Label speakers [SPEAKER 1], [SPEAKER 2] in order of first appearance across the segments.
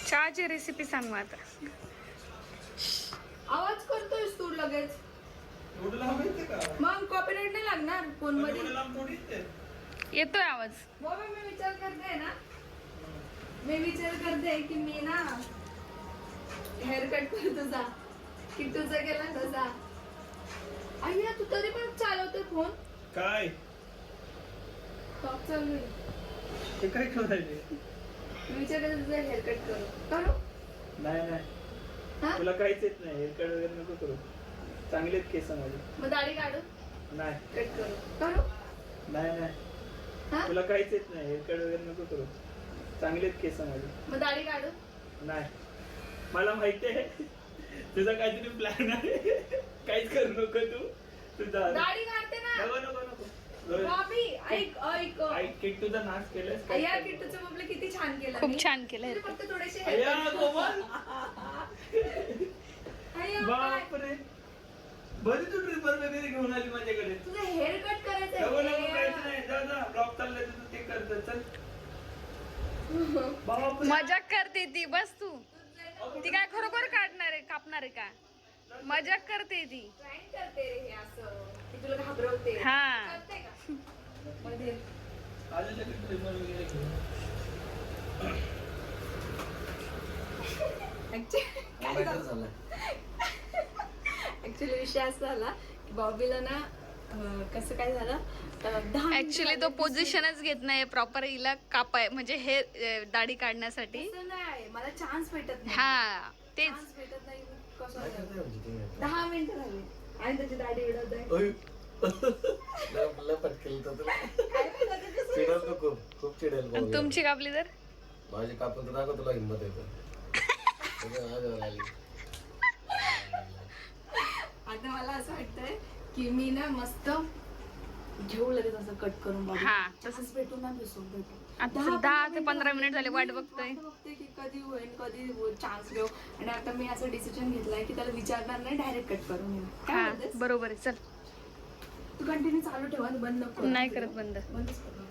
[SPEAKER 1] चहाची रेसिपी सांग मग आता.
[SPEAKER 2] आवाज करतोयस तू लगेच. मग कॉपीराइट नाही लागणार फोन मध्ये.
[SPEAKER 1] येतोय आवाज.
[SPEAKER 2] बाबा मी विचार करते ना, मी विचार करते की मी ना हेअर कट करतो तुझा, की तुझा गेला तसा. अय्या तू तरी पण चालवतोय फोन.
[SPEAKER 3] काय
[SPEAKER 2] टॉप चालू आहे.
[SPEAKER 3] ते काय करायचे?
[SPEAKER 2] मी विचार करते तुझा हेअर कट करू.
[SPEAKER 3] नाही नाही,
[SPEAKER 2] हा
[SPEAKER 3] तुला काहीच येत नाही. हेअरकट वगैरे नको करू. चांगलेच केस माझे.
[SPEAKER 2] मग दाढी काढू,
[SPEAKER 3] नाही
[SPEAKER 2] कट करू.
[SPEAKER 3] नाही नाही,
[SPEAKER 2] हा
[SPEAKER 3] तुला काहीच येत नाही. हेअरकट वगैरे नको करू. चांगलेच केस माझे.
[SPEAKER 2] मग दाढी काढू.
[SPEAKER 3] नाही, मला माहिती आहे तुझा काहीतरी प्लॅन आहे. काहीच करू नको तू. तुझा
[SPEAKER 2] दाढी काढते ना.
[SPEAKER 3] नको नको नको.
[SPEAKER 2] बाबी ऐक ऐक
[SPEAKER 3] ऐक, किट्टूचा नाच केलास.
[SPEAKER 2] अय्या किट्टूचं बबले किती छान केलं.
[SPEAKER 1] खूप छान केलं
[SPEAKER 2] तू
[SPEAKER 1] haircut.
[SPEAKER 2] फक्त थोडेसे
[SPEAKER 3] अय्या
[SPEAKER 2] haircut.
[SPEAKER 3] कोमल,
[SPEAKER 2] अय्या, काय?
[SPEAKER 3] बापरे, बरी तू ट्रिपर वगैरे घेऊन आली माझ्याकडे.
[SPEAKER 2] तुझं हेअर कट करायचं
[SPEAKER 3] नको नको,
[SPEAKER 2] आहे.
[SPEAKER 3] काहीच नाही. जा जा, ब्लॉक चाललाय तुझं, ते करत चल. बापरे.
[SPEAKER 1] मजाक करते ती. बस तू. ती काय खरोखर काढणार आहे, कापणार आहे का? मजाक करते ती.
[SPEAKER 2] Prank करते रे हे असं, की तुला घाबरवते.
[SPEAKER 1] हा.
[SPEAKER 2] करते का? मध्ये.
[SPEAKER 3] आलेलं की ट्रिपर वगैरे घेऊन.
[SPEAKER 2] ऍक्च्युली विषय असा झाला की बॉबीला ना कसं काय झालं, 10
[SPEAKER 1] ऍक्च्युली तो पोझिशनच घेत नाही प्रॉपर हिला कापाय म्हणजे हे दाढी काढण्यासाठी.
[SPEAKER 2] तसं नाही, मला चान्स भेटत नाही.
[SPEAKER 1] हा तेच.
[SPEAKER 2] चान्स भेटत नाही. कसं झालं? 10 मिनिटं झाली आणि त्याची दाढी उडत आहे. काय माहिती ते कसं-
[SPEAKER 4] चिडेल तो खूप चिडेल.
[SPEAKER 1] आणि तुमची कापली तर
[SPEAKER 4] माझी कापून तर दाखव, तुला हिंमत येतं.
[SPEAKER 2] आता मला असं वाटतंय की मी ना मस्त घेऊ लगेच असं कट करून body.
[SPEAKER 1] हा,
[SPEAKER 2] तसंच भेटून ना भेटून भेटू.
[SPEAKER 1] आता 10 ते 15 मिनिट झाले वाट बघतोय.
[SPEAKER 2] बघते की कधी होईल, कधी चान्स घेऊ. आणि आता मी असं डिसिजन घेतलाय की त्याला विचारणार नाही, डायरेक्ट कट करून येईल. काय
[SPEAKER 1] हा
[SPEAKER 2] म्हणतेस?
[SPEAKER 1] बरोबर आहे. चल
[SPEAKER 2] तू कंटिन्यू चालू ठेवा, बंद नको करू.
[SPEAKER 1] नाही करत बंद.
[SPEAKER 2] बंदच करू.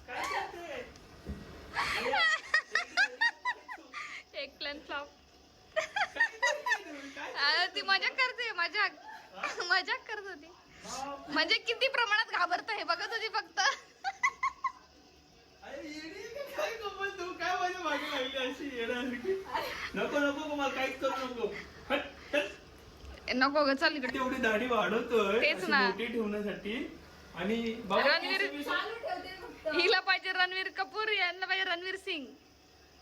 [SPEAKER 3] काय करते?
[SPEAKER 1] एक प्लॅन फ्लॉप. ती मजाक करते. मजाक करत होती. म्हणजे किती प्रमाणात घाबरत हे बघत होती फक्त.
[SPEAKER 3] अरे येडी आहे का काय कमल, तू काय माझ्या मागे लागली अशी येण्यासारखी? नको नको मला काहीच करू नको. हट हट.
[SPEAKER 1] नको ग, चल इकडे.
[SPEAKER 3] तेवढी दाढी वाढवतोय
[SPEAKER 1] तेच
[SPEAKER 3] अशी
[SPEAKER 1] ना.
[SPEAKER 3] मोठी ठेवण्यासाठी. आणि बाबा
[SPEAKER 1] रणवीर-
[SPEAKER 3] केस-
[SPEAKER 2] चालू ठेवते फक्त.
[SPEAKER 1] हिला पाहिजे रणवीर कपूर, यांना पाहिजे रणवीर सिंग.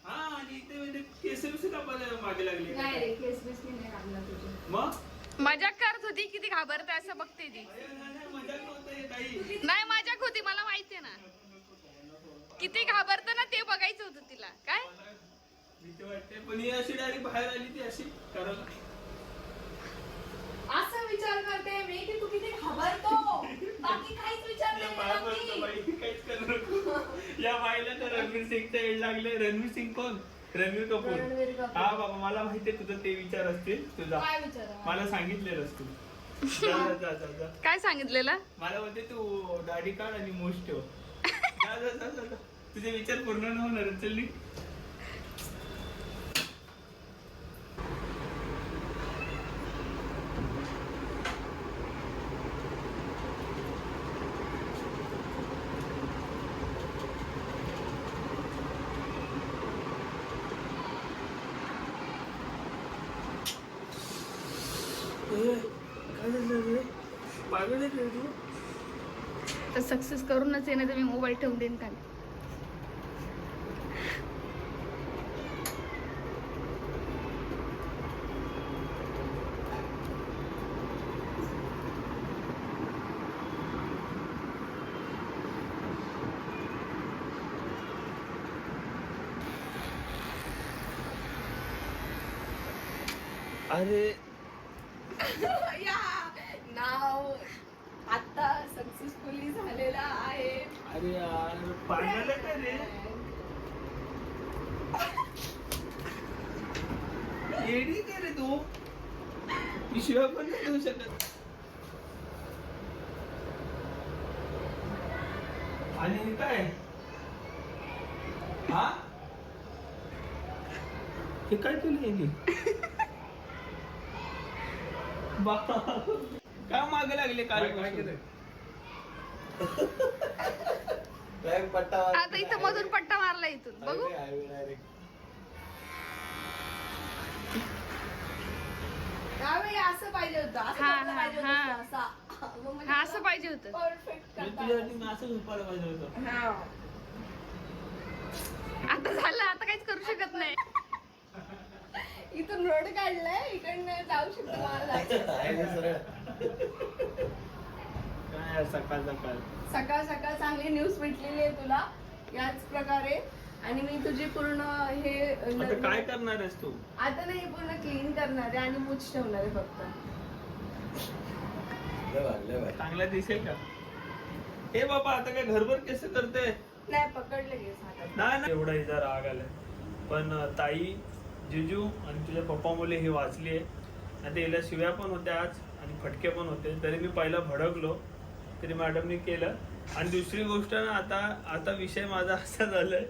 [SPEAKER 3] हा, आणि इथे म्हणजे केस कापायला मागे लागली.
[SPEAKER 2] नाही रे, केस बेस मी नाही काढणार तुझे.
[SPEAKER 3] मग
[SPEAKER 1] मजाक करत होती. किती घाबरते असं बघते ती.
[SPEAKER 3] अरे नाही, मजाक नव्हतं काही.
[SPEAKER 1] नाही मजाक होती, मला माहितीये ना. किती घाबरत ना ते बघायचं होतं तिला. काय
[SPEAKER 3] भीती वाटते, पण ही अशी डायरेक्ट बाहेर आली ती अशी करायला.
[SPEAKER 2] असं विचार करते मी की तू किती घाबरतो. बाकी काहीच विचार
[SPEAKER 3] या
[SPEAKER 2] नाही
[SPEAKER 3] बाळा
[SPEAKER 2] केला
[SPEAKER 3] बोलतो,
[SPEAKER 2] मी.
[SPEAKER 3] बाई काहीच करू नको. या बाईला तर रणवीर सिंगचा एड लागले. रणवीर सिंग कोण? रणवीर कपूर.
[SPEAKER 2] रणवीर कपूर.
[SPEAKER 3] हा बाबा, मला माहितीये तुझं ते विचार असतील. तुझा
[SPEAKER 2] काय विचार आहे?
[SPEAKER 3] मला सांगितलेलंस तू. जा जा जा जा.
[SPEAKER 1] काय सांगितलेलं?
[SPEAKER 3] मला म्हणते तू दाढी काढ आणि मोश ठेव. जा जा जा जा. तुझे विचार पूर्ण न होणार. चल निघ. काय झालं रे? पागल आहे का तू?
[SPEAKER 1] तर सक्सेस करूनच येणे तर मी मोबाईल ठेवून देईन खाली.
[SPEAKER 3] अरे
[SPEAKER 2] या नाव आता सक्सेसफुली झालेला आहे.
[SPEAKER 3] अरे यार पाण्याला काय रे येडी काय रे तू पिशव्या पण नाही देऊ शकत. आणि हे काय हा हे काय केलं यांनी काय मागे लागले काय
[SPEAKER 4] पट्टा
[SPEAKER 1] आता इथं मधून पट्टा मारला इथून बघू.
[SPEAKER 2] त्यावेळी असं पाहिजे होतं, असं
[SPEAKER 1] हा,
[SPEAKER 2] करायला पाहिजे
[SPEAKER 1] हा,
[SPEAKER 2] होतं, असा. मग म्हणजे
[SPEAKER 1] हा असं पाहिजे होतं.
[SPEAKER 2] परफेक्ट
[SPEAKER 3] तुझ्यासाठी मी असं झोपायला पाहिजे होतं.
[SPEAKER 1] आता झालं, आता काहीच करू शकत नाही.
[SPEAKER 2] इथून रोड काढलाय, इकडनं जाऊ शकतो मला जायचं.
[SPEAKER 3] काय सकाळ सकाळ
[SPEAKER 2] सकाळ सकाळ चांगली न्यूज भेटलेली आहे तुला याच प्रकारे. आणि मी तुझी पूर्ण हे
[SPEAKER 3] आता काय करणार आहेस तू?
[SPEAKER 2] आता नाही पूर्ण क्लीन करणार आहे आणि मूछ ठेवणार आहे फक्त.
[SPEAKER 3] चांगला दिसेल का? हे बाबा आता काय घरभर केस करते?
[SPEAKER 2] नाही पकडले गेस हातात.
[SPEAKER 3] नाही एवढा हिचा राग आलाय. पण ताई जिजू आणि तुझ्या पप्पा मुले ही वाचली आहे. आणि हिला शिव्या पण होत्या आज आणि फटके पण होते. तरी मी पहिला भडकलो तरी मॅडमनी केलं. आणि दुसरी गोष्ट ना आता विषय माझा असा झालाय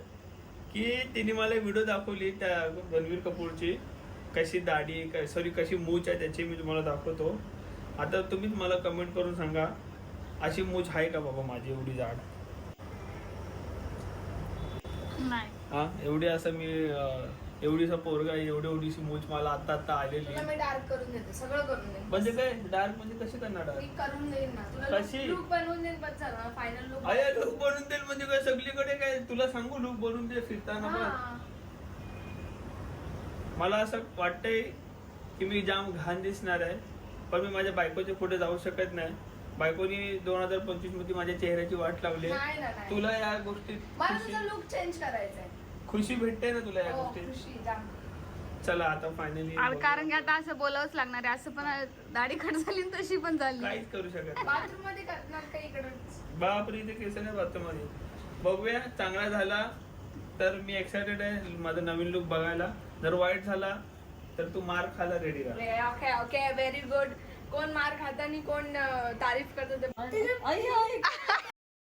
[SPEAKER 3] की तिने मला व्हिडिओ दाखवली त्या रणवीर कपूरची, कशी दाढी सॉरी कशी मूछ आहे त्याची मी तुम्हाला दाखवतो. आता तुम्हीच मला कमेंट करून सांगा अशी मूछ आहे का बाबा माझी एवढी जाड?
[SPEAKER 1] नाही
[SPEAKER 3] हा एवढी असं मी एवढीसा पोरगा एवढीशी मूछ मला आता आलेली.
[SPEAKER 2] तुला मी डार्क करून देते, सगळं करून देईन.
[SPEAKER 3] म्हणजे काय डार्क म्हणजे कशी करणार
[SPEAKER 2] मी करून देईन ना तुला.
[SPEAKER 3] कशी?
[SPEAKER 2] लुक बनवून देईन. बस झालं फायनल लुक.
[SPEAKER 3] अरे लुक बनवून देईल म्हणजे काय सगळीकडे काय तुला सांगू लुक बनवून दे फिरताना पण. मला असं वाटतंय की मी जाम घाण दिसणार आहे पण मी माझ्या बायकोच्या पुढे जाऊ शकत नाही. बायकोनी 2025 मध्ये माझ्या चेहऱ्याची वाट लावली.
[SPEAKER 2] नाही ना, नाही.
[SPEAKER 3] तुला या गोष्टीत
[SPEAKER 2] मला तुझा लुक चेंज करायचा आहे.
[SPEAKER 3] खुशी भेटते ना तुला या
[SPEAKER 2] हो,
[SPEAKER 3] गोष्टीत?
[SPEAKER 2] खुशी जाम.
[SPEAKER 3] चला आता फायनली
[SPEAKER 1] कारण की आता असं बोलावंच लागणार आहे. असं पण दाढी कट झाली आणि तशी पण झाली.
[SPEAKER 3] काहीच करू शकत नाही.
[SPEAKER 2] बाथरूम मध्ये करणार का इकडंच?
[SPEAKER 3] बापरे इथे केस नाही बाथरूम मध्ये. बघूया चांगला झाला तर मी एक्सायटेड आहे माझा नवीन लुक बघायला. जर वाईट झाला तर तू मार खायला रेडी राहा.
[SPEAKER 2] Okay okay very good. कोण मार खाता आणि कोण तारीफ करतो ते